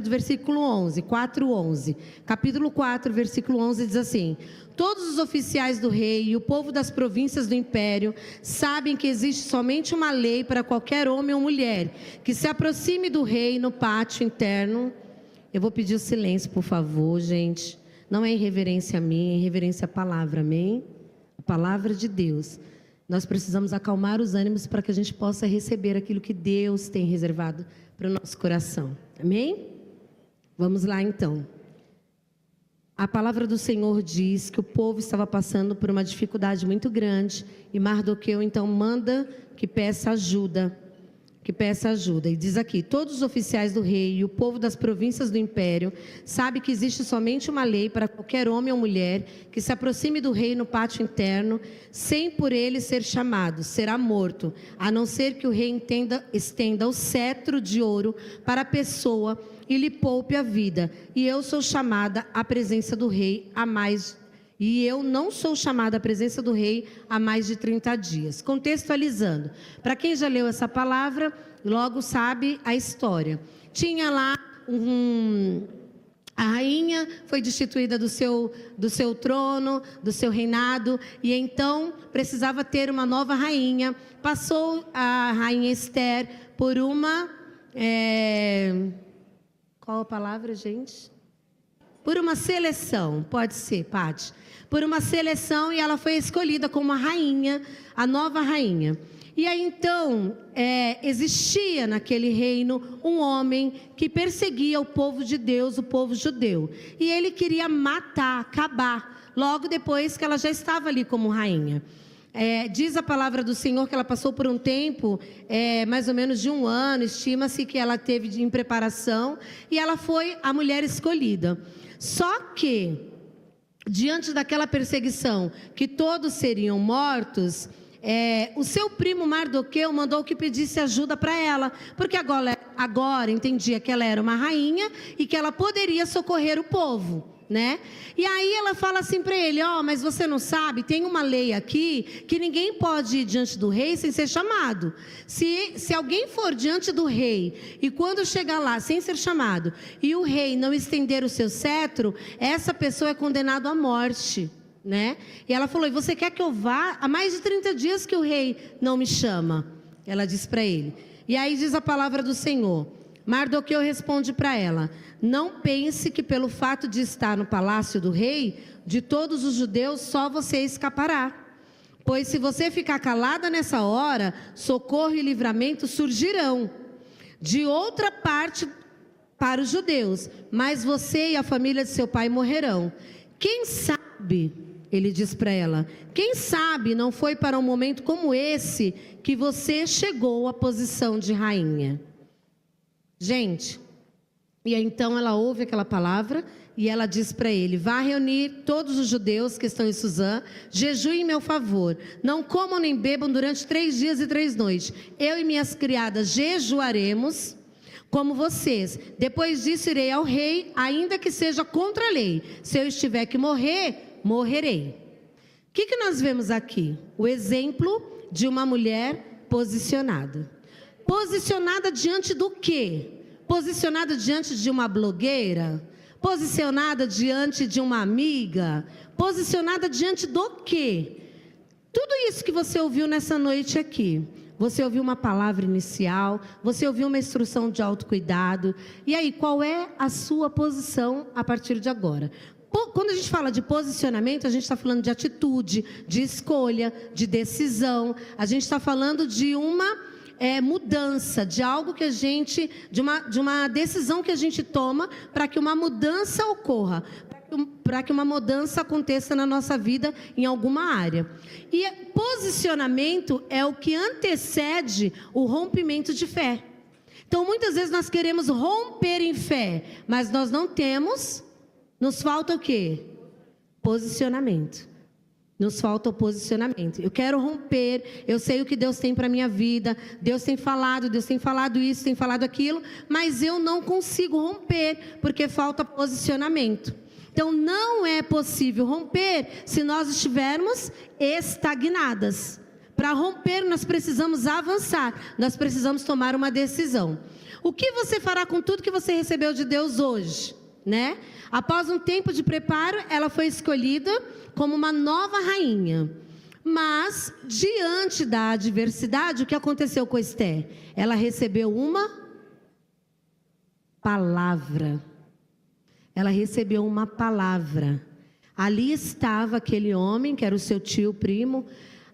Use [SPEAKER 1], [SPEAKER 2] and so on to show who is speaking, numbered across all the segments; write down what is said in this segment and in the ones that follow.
[SPEAKER 1] do versículo 11, 4:11. Capítulo 4, versículo 11 diz assim: todos os oficiais do rei e o povo das províncias do império sabem que existe somente uma lei para qualquer homem ou mulher que se aproxime do rei no pátio interno. Eu vou pedir o silêncio, por favor, gente. Não é irreverência a mim, é irreverência à palavra, amém? A palavra de Deus. Nós precisamos acalmar os ânimos para que a gente possa receber aquilo que Deus tem reservado para o nosso coração, amém? Vamos lá então. A palavra do Senhor diz que o povo estava passando por uma dificuldade muito grande e Mardoqueu então manda que peça ajuda. E diz aqui: todos os oficiais do rei e o povo das províncias do império sabem que existe somente uma lei para qualquer homem ou mulher que se aproxime do rei no pátio interno, sem por ele ser chamado, será morto, a não ser que o rei estenda o cetro de ouro para a pessoa e lhe poupe a vida. E eu sou chamada à presença do rei eu não sou chamada à presença do rei há mais de 30 dias. Contextualizando, para quem já leu essa palavra, logo sabe a história. Tinha lá a rainha foi destituída do seu trono, do seu reinado, e então precisava ter uma nova rainha. Passou a rainha Esther por uma... qual a palavra, gente? Por uma seleção, pode ser, Paty. Por uma seleção, e ela foi escolhida como a rainha, a nova rainha. E aí então, existia naquele reino um homem que perseguia o povo de Deus, o povo judeu. E ele queria matar, acabar, logo depois que ela já estava ali como rainha. Diz a palavra do Senhor que ela passou por um tempo, mais ou menos de 1 ano, estima-se que ela teve em preparação, e ela foi a mulher escolhida. Só que, diante daquela perseguição, que todos seriam mortos, o seu primo Mardoqueu mandou que pedisse ajuda para ela, porque agora entendia que ela era uma rainha e que ela poderia socorrer o povo, né? E aí ela fala assim para ele: mas você não sabe, tem uma lei aqui que ninguém pode ir diante do rei sem ser chamado. Se alguém for diante do rei e quando chegar lá sem ser chamado e o rei não estender o seu cetro, essa pessoa é condenada à morte, né? E ela falou: e você quer que eu vá? Há mais de 30 dias que o rei não me chama. Ela diz para ele. E aí diz a palavra do Senhor. Mardoqueu responde para ela: não pense que pelo fato de estar no palácio do rei, de todos os judeus só você escapará. Pois se você ficar calada nessa hora, socorro e livramento surgirão de outra parte para os judeus, mas você e a família de seu pai morrerão. Quem sabe, ele diz para ela, quem sabe não foi para um momento como esse que você chegou à posição de rainha. Gente, e então ela ouve aquela palavra e ela diz para ele: vá reunir todos os judeus que estão em Suzã, jejuem em meu favor, não comam nem bebam durante 3 dias e 3 noites. Eu e minhas criadas jejuaremos como vocês. Depois disso irei ao rei, ainda que seja contra a lei. Se eu estiver que morrer, morrerei. O que nós vemos aqui? O exemplo de uma mulher posicionada. Posicionada diante do quê? Posicionada diante de uma blogueira? Posicionada diante de uma amiga? Posicionada diante do quê? Tudo isso que você ouviu nessa noite aqui. Você ouviu uma palavra inicial, você ouviu uma instrução de autocuidado. E aí, qual é a sua posição a partir de agora? Quando a gente fala de posicionamento, a gente está falando de atitude, de escolha, de decisão. A gente está falando de uma mudança, de algo que a gente, de uma decisão que a gente toma para que uma mudança ocorra, para que uma mudança aconteça na nossa vida em alguma área. E posicionamento é o que antecede o rompimento de fé. Então, muitas vezes nós queremos romper em fé, mas nós não temos, nos falta o quê? Posicionamento. Nos falta o posicionamento. Eu quero romper, eu sei o que Deus tem para a minha vida, Deus tem falado isso, tem falado aquilo, mas eu não consigo romper, porque falta posicionamento. Então, não é possível romper se nós estivermos estagnadas. Para romper, nós precisamos avançar, nós precisamos tomar uma decisão. O que você fará com tudo que você recebeu de Deus hoje, né? Após um tempo de preparo, ela foi escolhida como uma nova rainha. Mas, diante da adversidade, o que aconteceu com Esther? Ela recebeu uma palavra. Ela recebeu uma palavra. Ali estava aquele homem, que era o seu tio, primo.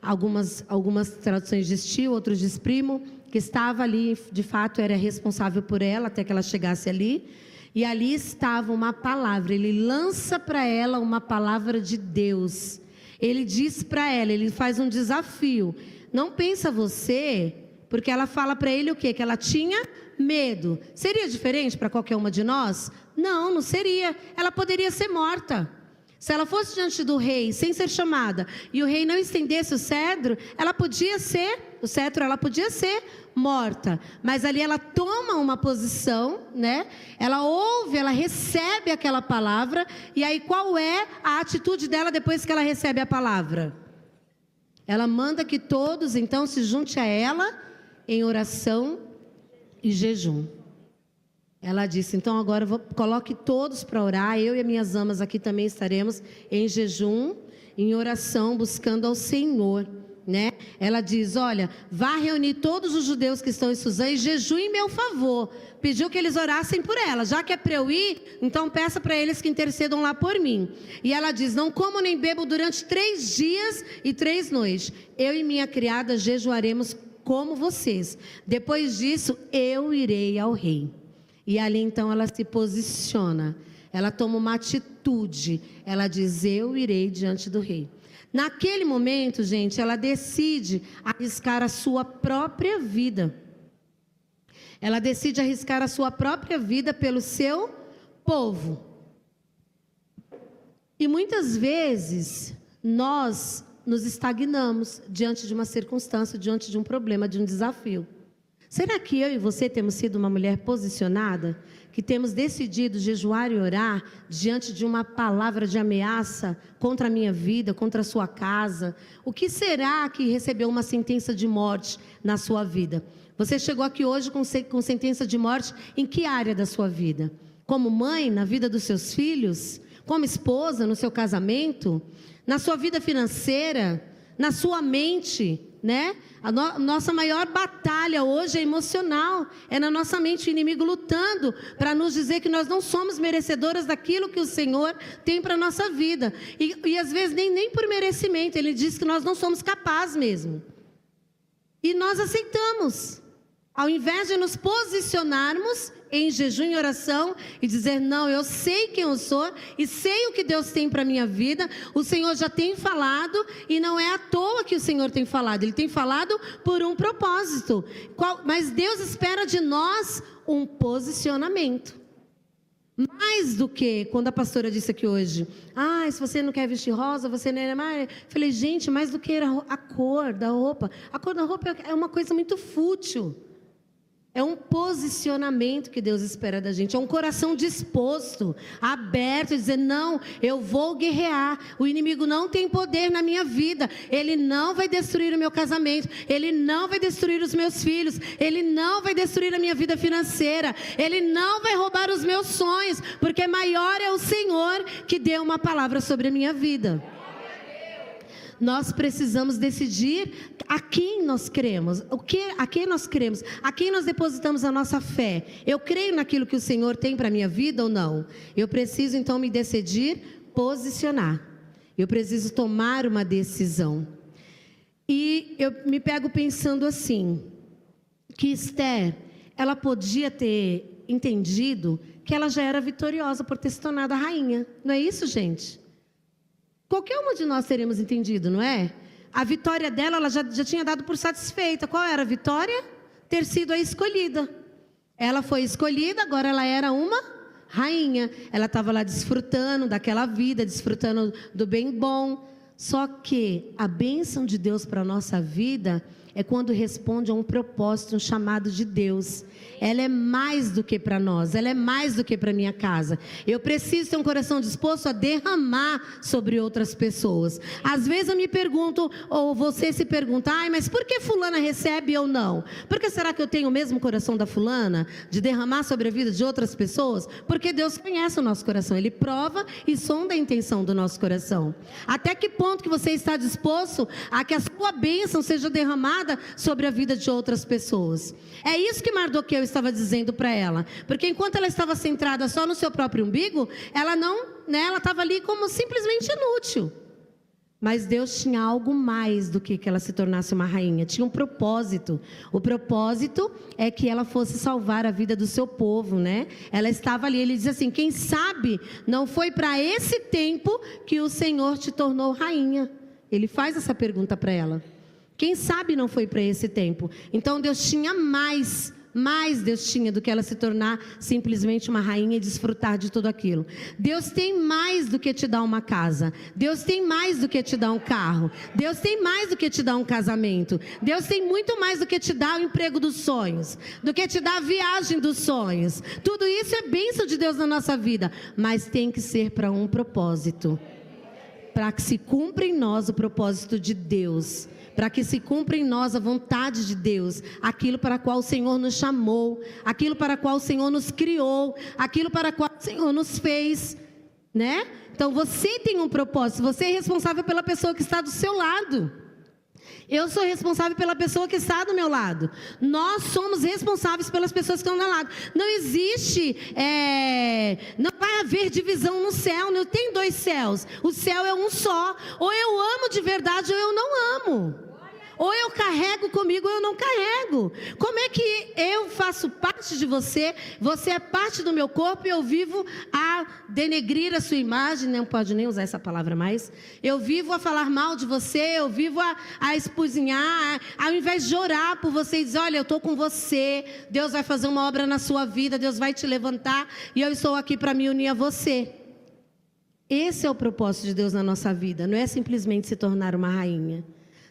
[SPEAKER 1] Algumas traduções diz tio, outros diz primo, que estava ali, de fato era responsável por ela, até que ela chegasse ali. E ali estava uma palavra, ele lança para ela uma palavra de Deus. Ele diz para ela, ele faz um desafio. Não pensa você, porque ela fala para ele o quê? Que ela tinha medo. Seria diferente para qualquer uma de nós? Não, não seria. Ela poderia ser morta. Se ela fosse diante do rei, sem ser chamada, e o rei não estendesse o cetro, ela podia ser morta. Mas ali ela toma uma posição, né? Ela ouve, ela recebe aquela palavra, e aí qual é a atitude dela depois que ela recebe a palavra? Ela manda que todos, então, se juntem a ela em oração e jejum. Ela disse, então agora coloque todos para orar, eu e as minhas amas aqui também estaremos em jejum, em oração, buscando ao Senhor, né? Ela diz, olha, vá reunir todos os judeus que estão em Suzã e jejuem em meu favor. Pediu que eles orassem por ela, já que é para eu ir, então peça para eles que intercedam lá por mim. E ela diz, não como nem bebo durante 3 dias e 3 noites, eu e minha criada jejuaremos como vocês. Depois disso, eu irei ao rei. E ali então ela se posiciona, ela toma uma atitude, ela diz, eu irei diante do rei. Naquele momento, gente, ela decide arriscar a sua própria vida. Ela decide arriscar a sua própria vida pelo seu povo. E muitas vezes nós nos estagnamos diante de uma circunstância, diante de um problema, de um desafio. Será que eu e você temos sido uma mulher posicionada, que temos decidido jejuar e orar diante de uma palavra de ameaça contra a minha vida, contra a sua casa? O que será que recebeu uma sentença de morte na sua vida? Você chegou aqui hoje com sentença de morte em que área da sua vida? Como mãe, na vida dos seus filhos? Como esposa, no seu casamento? Na sua vida financeira? Na sua mente? Né? Nossa maior batalha hoje é emocional, é na nossa mente o inimigo lutando para nos dizer que nós não somos merecedoras daquilo que o Senhor tem para a nossa vida, e às vezes nem por merecimento, ele diz que nós não somos capazes mesmo, e nós aceitamos, ao invés de nos posicionarmos em jejum e oração e dizer, não, eu sei quem eu sou e sei o que Deus tem para a minha vida, o Senhor já tem falado e não é à toa que o Senhor tem falado, Ele tem falado por um propósito, mas Deus espera de nós um posicionamento, mais do que, quando a pastora disse aqui hoje, se você não quer vestir rosa, você não é mais, falei, gente, mais do que a cor da roupa é uma coisa muito fútil. É um posicionamento que Deus espera da gente, é um coração disposto, aberto, dizer, não, eu vou guerrear, o inimigo não tem poder na minha vida, ele não vai destruir o meu casamento, ele não vai destruir os meus filhos, ele não vai destruir a minha vida financeira, ele não vai roubar os meus sonhos, porque maior é o Senhor que deu uma palavra sobre a minha vida. Nós precisamos decidir a quem nós cremos, a quem nós cremos, a quem nós depositamos a nossa fé. Eu creio naquilo que o Senhor tem para a minha vida ou não? Eu preciso então me decidir, posicionar. Eu preciso tomar uma decisão. E eu me pego pensando assim, que Esther, ela podia ter entendido que ela já era vitoriosa por ter se tornado a rainha. Não é isso, gente? Qualquer uma de nós teríamos entendido, não é? A vitória dela, ela já tinha dado por satisfeita. Qual era a vitória? Ter sido a escolhida. Ela foi escolhida, agora ela era uma rainha. Ela estava lá desfrutando daquela vida, desfrutando do bem bom. Só que a bênção de Deus para a nossa vida, é quando responde a um propósito, um chamado de Deus. Ela é mais do que para nós, ela é mais do que para minha casa. Eu preciso ter um coração disposto a derramar sobre outras pessoas. Às vezes eu me pergunto, ou você se pergunta, mas por que fulana recebe ou não? Por que será que eu tenho o mesmo coração da fulana, de derramar sobre a vida de outras pessoas? Porque Deus conhece o nosso coração, Ele prova e sonda a intenção do nosso coração. Até que ponto que você está disposto a que a sua bênção seja derramada sobre a vida de outras pessoas? É isso que Mardoqueu estava dizendo para ela, porque enquanto ela estava centrada só no seu próprio umbigo, ela ela estava ali como simplesmente inútil. Mas Deus tinha algo mais do que ela se tornasse uma rainha, tinha um propósito. O propósito é que ela fosse salvar a vida do seu povo, né? Ela estava ali, ele diz assim, quem sabe não foi para esse tempo que o Senhor te tornou rainha? Ele faz essa pergunta para ela. Quem sabe não foi para esse tempo? Então Deus tinha mais Deus tinha do que ela se tornar simplesmente uma rainha e desfrutar de tudo aquilo. Deus tem mais do que te dar uma casa. Deus tem mais do que te dar um carro. Deus tem mais do que te dar um casamento. Deus tem muito mais do que te dar o emprego dos sonhos, do que te dar a viagem dos sonhos. Tudo isso é bênção de Deus na nossa vida, mas tem que ser para um propósito, para que se cumpra em nós o propósito de Deus, para que se cumpra em nós a vontade de Deus, aquilo para o qual o Senhor nos chamou, aquilo para o qual o Senhor nos criou, aquilo para o qual o Senhor nos fez, né? Então você tem um propósito, você é responsável pela pessoa que está do seu lado. Eu sou responsável pela pessoa que está do meu lado. Nós somos responsáveis pelas pessoas que estão do meu lado. Não existe, não vai haver divisão no céu, não tem dois céus. O céu é um só. Ou eu amo de verdade ou eu não amo. Ou eu carrego comigo ou eu não carrego. Como é que eu faço parte de você, você é parte do meu corpo e eu vivo a denegrir a sua imagem, não pode nem usar essa palavra mais. Eu vivo a falar mal de você, eu vivo a espuzinhar, ao invés de orar por você e dizer, olha, eu estou com você, Deus vai fazer uma obra na sua vida, Deus vai te levantar e eu estou aqui para me unir a você. Esse é o propósito de Deus na nossa vida, não é simplesmente se tornar uma rainha.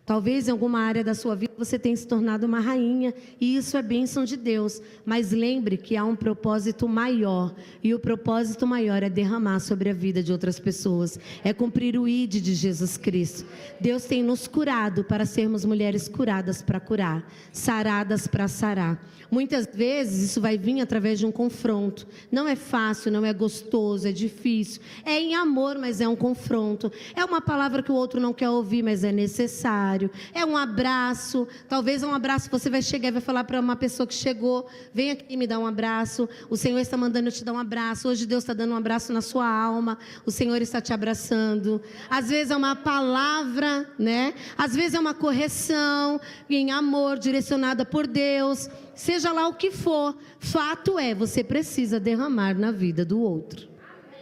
[SPEAKER 1] Talvez em alguma área da sua vida você tenha se tornado uma rainha, e isso é bênção de Deus. Mas lembre que há um propósito maior, e o propósito maior é derramar sobre a vida de outras pessoas, é cumprir o ID de Jesus Cristo. Deus tem nos curado para sermos mulheres curadas para curar, saradas para sarar. Muitas vezes isso vai vir através de um confronto. Não é fácil, não é gostoso, é difícil. É em amor, mas é um confronto. É uma palavra que o outro não quer ouvir, mas é necessário. É um abraço. Talvez um abraço você vai chegar e vai falar para uma pessoa que chegou, vem aqui e me dá um abraço. O Senhor está mandando eu te dar um abraço. Hoje Deus está dando um abraço na sua alma. O Senhor está te abraçando. Às vezes é uma palavra, né? Às vezes é uma correção em amor, direcionada por Deus. Seja lá o que for, fato é, você precisa derramar na vida do outro.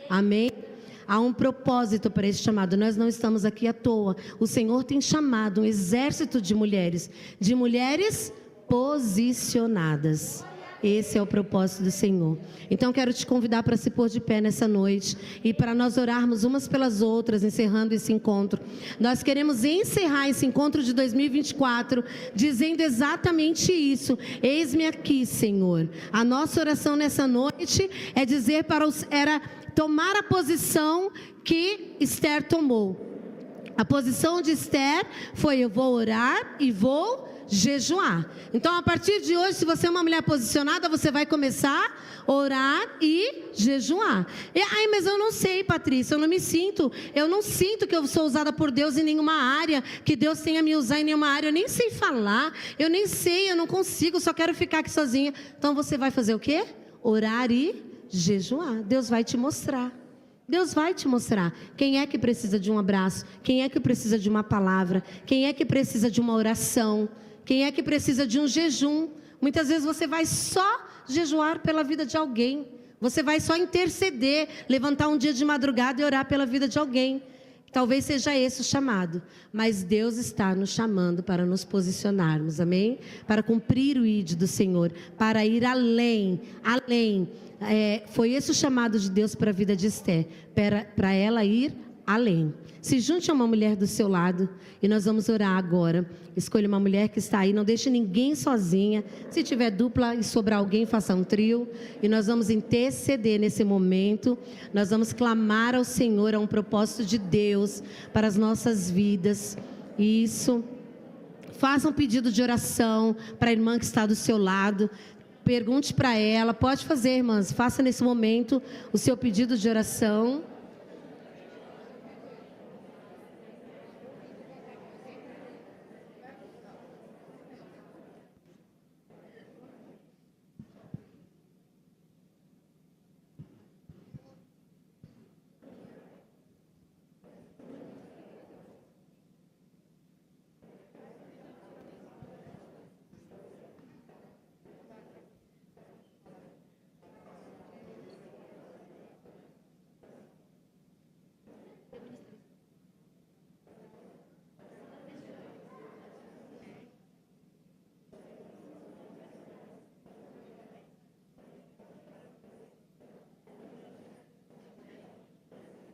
[SPEAKER 1] Amém? Há um propósito para esse chamado. Nós não estamos aqui à toa. O Senhor tem chamado um exército de mulheres posicionadas. Esse é o propósito do Senhor. Então quero te convidar para se pôr de pé nessa noite e para nós orarmos umas pelas outras, encerrando esse encontro. Nós queremos encerrar esse encontro de 2024 dizendo exatamente isso. Eis-me aqui, Senhor. A nossa oração nessa noite é dizer era tomar a posição que Esther tomou. A posição de Esther foi: eu vou orar e vou jejuar. Então, a partir de hoje, se você é uma mulher posicionada, você vai começar a orar e jejuar. Mas eu não sei, Patrícia, eu não sinto que eu sou usada por Deus em nenhuma área, que Deus tenha me usar em nenhuma área, eu nem sei falar, eu não consigo, só quero ficar aqui sozinha. Então, você vai fazer o quê? Orar e jejuar. Deus vai te mostrar. Deus vai te mostrar quem é que precisa de um abraço, quem é que precisa de uma palavra, quem é que precisa de uma oração, quem é que precisa de um jejum. Muitas vezes você vai só jejuar pela vida de alguém. Você vai só interceder, levantar um dia de madrugada e orar pela vida de alguém. Talvez seja esse o chamado. Mas Deus está nos chamando para nos posicionarmos, amém? Para cumprir o ID do Senhor, para ir além. Foi esse o chamado de Deus para a vida de Esther, para ela ir além. Se junte a uma mulher do seu lado e nós vamos orar agora. Escolha uma mulher que está aí, não deixe ninguém sozinha. Se tiver dupla e sobrar alguém, faça um trio. E nós vamos interceder nesse momento. Nós vamos clamar ao Senhor, a um propósito de Deus para as nossas vidas. Isso. Faça um pedido de oração para a irmã que está do seu lado. Pergunte para ela. Pode fazer, irmãs. Faça nesse momento o seu pedido de oração.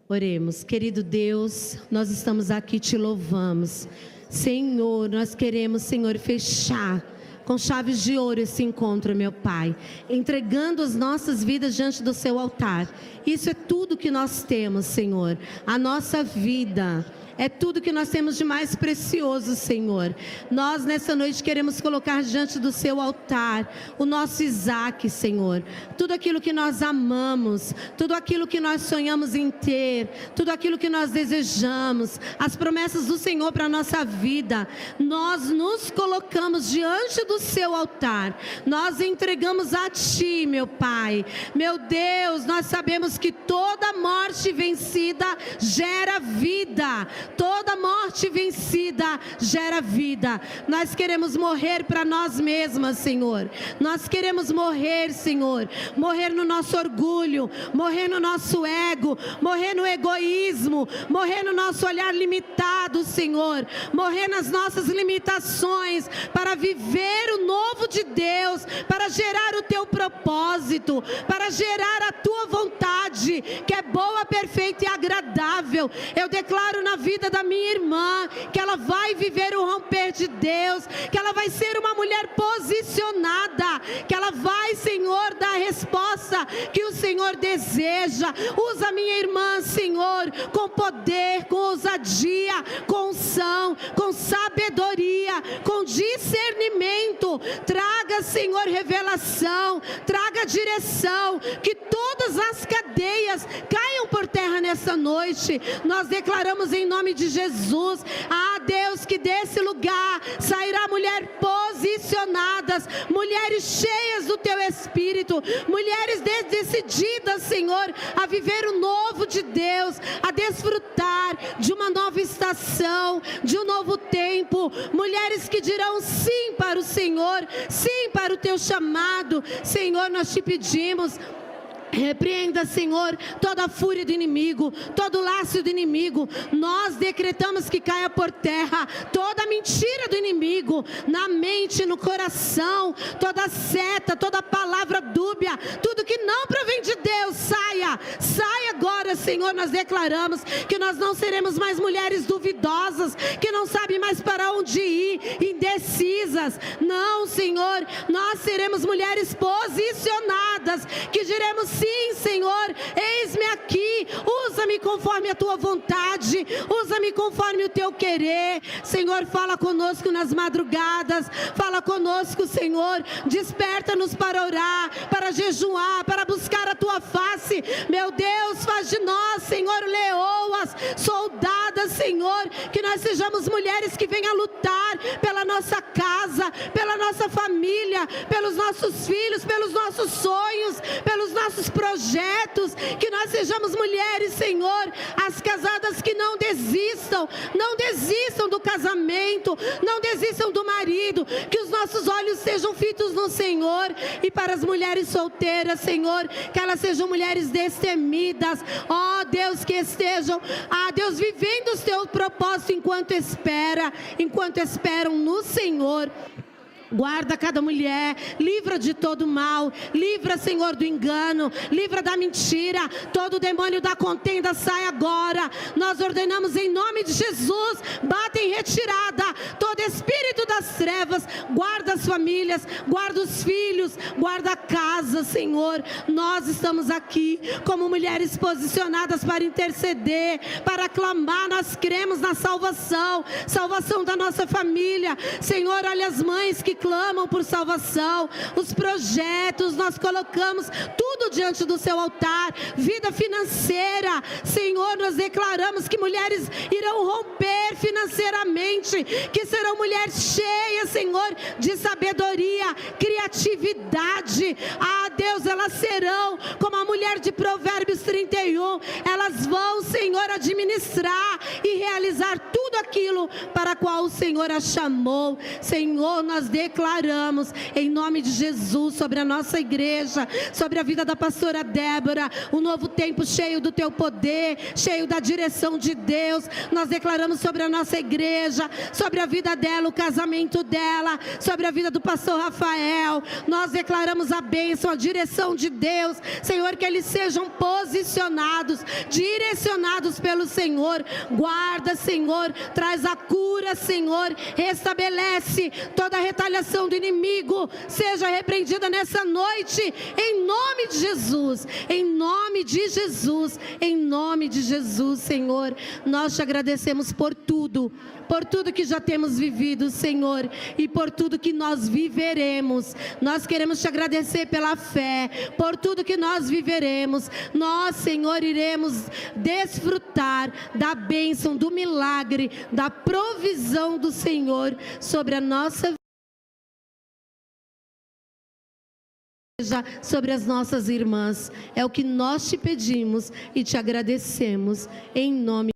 [SPEAKER 1] Oremos. Querido Deus, nós estamos aqui, te louvamos. Senhor, nós queremos, Senhor, fechar com chaves de ouro esse encontro, meu Pai, entregando as nossas vidas diante do seu altar. Isso é tudo que nós temos, Senhor. A nossa vida é tudo que nós temos de mais precioso, Senhor. Nós nessa noite queremos colocar diante do seu altar o nosso Isaac, Senhor. Tudo aquilo que nós amamos, tudo aquilo que nós sonhamos em ter, tudo aquilo que nós desejamos, as promessas do Senhor para a nossa vida, nós nos colocamos diante do seu altar. Nós entregamos a Ti, meu Pai. Meu Deus, nós sabemos que toda morte vencida gera vida. Toda morte vencida gera vida. Nós queremos morrer para nós mesmas, Senhor. Nós queremos morrer, Senhor. Morrer no nosso orgulho, morrer no nosso ego, morrer no egoísmo, morrer no nosso olhar limitado, Senhor. Morrer nas nossas limitações para viver o novo de Deus, para gerar o Teu propósito, para gerar a Tua vontade, que é boa, perfeita e agradável. Eu declaro na vida da minha irmã que ela vai viver o romper de Deus, que ela vai ser uma mulher posicionada, que ela vai, Senhor, dar a resposta que o Senhor deseja. Usa minha irmã, Senhor, com poder, com ousadia, com unção, com sabedoria, com discernimento. Traga, Senhor, revelação, traga direção, que todas as cadeias caiam por terra nessa noite. Nós declaramos em nome de Jesus, Deus, que desse lugar sairá mulheres posicionadas, mulheres cheias do Teu Espírito, mulheres decididas, Senhor, a viver o novo de Deus, a desfrutar de uma nova estação, de um novo tempo, mulheres que dirão sim para o Senhor, sim para o Teu chamado. Senhor, nós Te pedimos, repreenda, Senhor, toda a fúria do inimigo, todo o laço do inimigo. Nós decretamos que caia por terra toda a mentira do inimigo, na mente, no coração, toda seta, toda palavra dúbia, tudo que não provém de Deus, saia agora, Senhor. Nós declaramos que nós não seremos mais mulheres duvidosas, que não sabem mais para onde ir, indecisas. Não, Senhor, nós seremos mulheres posicionadas, que diremos sim, Senhor, eis-me aqui, usa-me conforme a Tua vontade, usa-me conforme o Teu querer. Senhor, fala conosco nas madrugadas, fala conosco, Senhor, desperta-nos para orar, para jejuar, para buscar a Tua face. Meu Deus, faz de nós, Senhor, leoas, soldadas, Senhor, que nós sejamos mulheres que venham lutar pela nossa casa, pela nossa família, pelos nossos filhos, pelos nossos sonhos, pelos nossos projetos, que nós sejamos mulheres, Senhor, as casadas que não desistam do casamento, não desistam do marido, que os nossos olhos sejam fitos no Senhor. E para as mulheres solteiras, Senhor, que elas sejam mulheres destemidas, ó Deus, que estejam, Deus, vivendo os Teus propósitos enquanto esperam no Senhor. Guarda cada mulher, livra de todo mal, livra, Senhor, do engano, livra da mentira, todo demônio da contenda sai agora. Nós ordenamos em nome de Jesus, bata em retirada todo espírito das trevas, guarda as famílias, guarda os filhos, guarda a casa, Senhor. Nós estamos aqui como mulheres posicionadas para interceder, para clamar. Nós cremos na salvação, salvação da nossa família, Senhor. Olha as mães que clamam por salvação, os projetos, nós colocamos tudo diante do seu altar. Vida financeira, Senhor, nós declaramos que mulheres irão romper financeiramente, que serão mulheres cheias, Senhor, de sabedoria, criatividade. Ah, Deus, elas serão como a mulher de Provérbios 31, elas vão, Senhor, administrar e realizar tudo aquilo para a qual o Senhor a chamou. Senhor, nós declaramos em nome de Jesus sobre a nossa igreja, sobre a vida da pastora Débora, um novo tempo cheio do teu poder, cheio da direção de Deus. Nós declaramos sobre a nossa igreja, sobre a vida dela, o casamento dela, sobre a vida do pastor Rafael. Nós declaramos a bênção, a direção de Deus, Senhor, que eles sejam posicionados, direcionados pelo Senhor. Guarda, Senhor, traz a cura, Senhor, restabelece toda a retaliação do inimigo, seja repreendida nessa noite, em nome de Jesus, em nome de Jesus, em nome de Jesus, Senhor. Nós te agradecemos por tudo que já temos vivido, Senhor, e por tudo que nós viveremos. Nós queremos te agradecer pela fé, por tudo que nós viveremos. Nós, Senhor, iremos desfrutar da bênção, do milagre, da provisão do Senhor sobre a nossa vida, sobre as nossas irmãs. É o que nós te pedimos e te agradecemos em nome